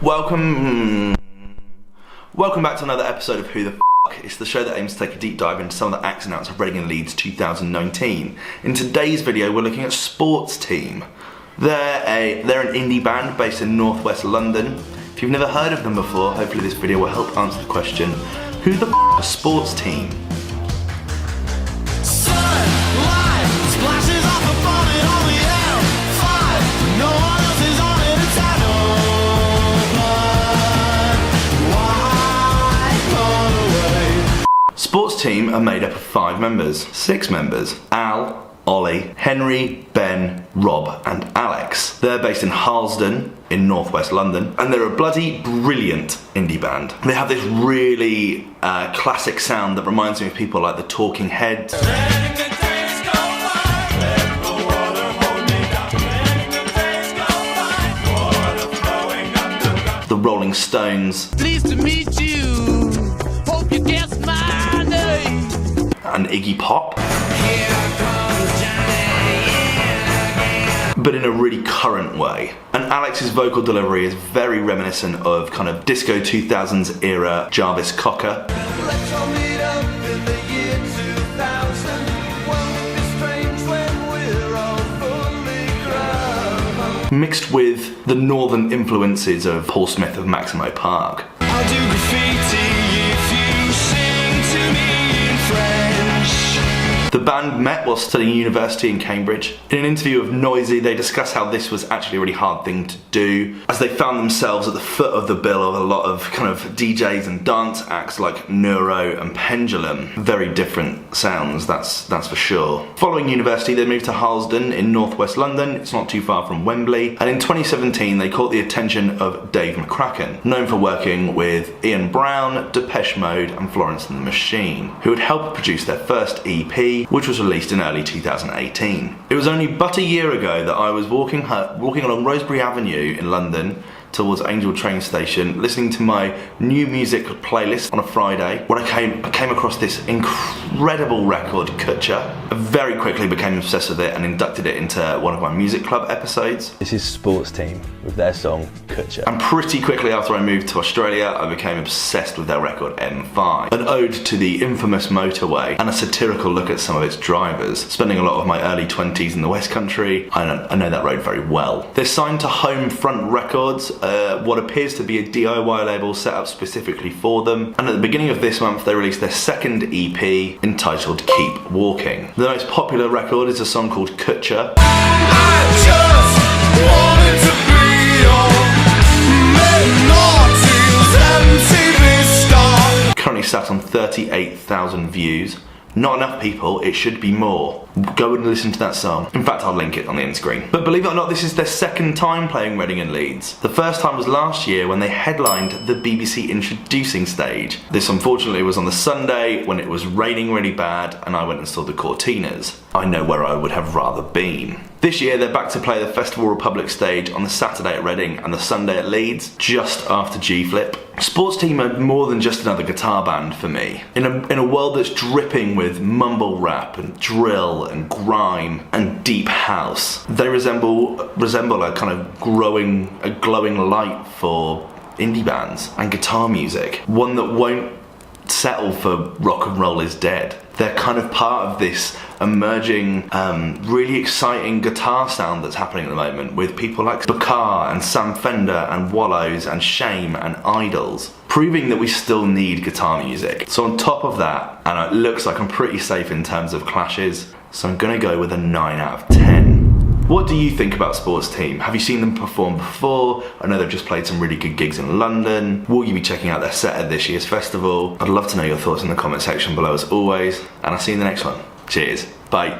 Welcome back to another episode of Who the F***. It's the show that aims to take a deep dive into some of the acts and outs of Reading and Leeds 2019. In today's video, we're looking at Sports Team. They're an indie band based in northwest London. If you've never heard of them before, hopefully this video will help answer the question, who the f*** is Sports Team? Sports Team are made up of six members, Al, Ollie, Henry, Ben, Rob and Alex. They're based in Harlesden in northwest London, and they're a bloody brilliant indie band. They have this really classic sound that reminds me of people like the Talking Heads, the Rolling Stones, Pleased to meet you. Hope you guess my name. and Iggy Pop. Here comes Johnny. But in a really current way. And Alex's vocal delivery is very reminiscent of kind of disco 2000s era Jarvis Cocker. Let's all meet up in the year 2000. Won't it be strange when we're all fully grown? Mixed with the northern influences of Paul Smith of Maximo Park. I'll do graffiti if you sing to me in French. The band met while studying university in Cambridge. In an interview with Noisy, they discuss how this was actually a really hard thing to do, as they found themselves at the foot of the bill of a lot of kind of DJs and dance acts like Neuro and Pendulum. Very different sounds, that's for sure. Following university, they moved to Harlesden in northwest London. It's not too far from Wembley. And in 2017, they caught the attention of Dave McCracken, known for working with Ian Brown, Depeche Mode and Florence and the Machine, who had helped produce their first EP, which was released in early 2018. It was only but a year ago that I was walking along Rosebery Avenue in London towards Angel train station, listening to my new music playlist on a Friday, when I came across this incredible record, Kutcher. I very quickly became obsessed with it and inducted it into one of my music club episodes. This is Sports Team with their song Kutcher. And pretty quickly after I moved to Australia, I became obsessed with their record M5, an ode to the infamous motorway and a satirical look at some of its drivers. Spending a lot of my early 20s in the West Country, I know that road very well. They're signed to Homefront Records, what appears to be a DIY label set up specifically for them, and at the beginning of this month they released their second EP entitled Keep Walking. The most popular record is a song called Kutcher. I just wanted to be your McNaughty's MTV star. Currently sat on 38,000 views. Not enough people, it should be more. Go and listen to that song. In fact, I'll link it on the end screen. But believe it or not, this is their second time playing Reading and Leeds. The first time was last year when they headlined the BBC Introducing stage. This unfortunately was on the Sunday when it was raining really bad and I went and saw the Cortinas. I know where I would have rather been. This year they're back to play the Festival Republic stage on the Saturday at Reading and the Sunday at Leeds, just after G-Flip. Sports Team are more than just another guitar band for me. In a world that's dripping with mumble rap and drill and grime and deep house, they resemble a kind of glowing light for indie bands and guitar music. One that won't settle for rock and roll is dead. They're kind of part of this emerging, really exciting guitar sound that's happening at the moment with people like Bakar and Sam Fender and Wallows and Shame and Idols, proving that we still need guitar music. So on top of that, and it looks like I'm pretty safe in terms of clashes, so I'm gonna go with a 9 out of 10. What do you think about Sports Team? Have you seen them perform before? I know they've just played some really good gigs in London. Will you be checking out their set at this year's festival? I'd love to know your thoughts in the comment section below as always, and I'll see you in the next one. Cheers, bye.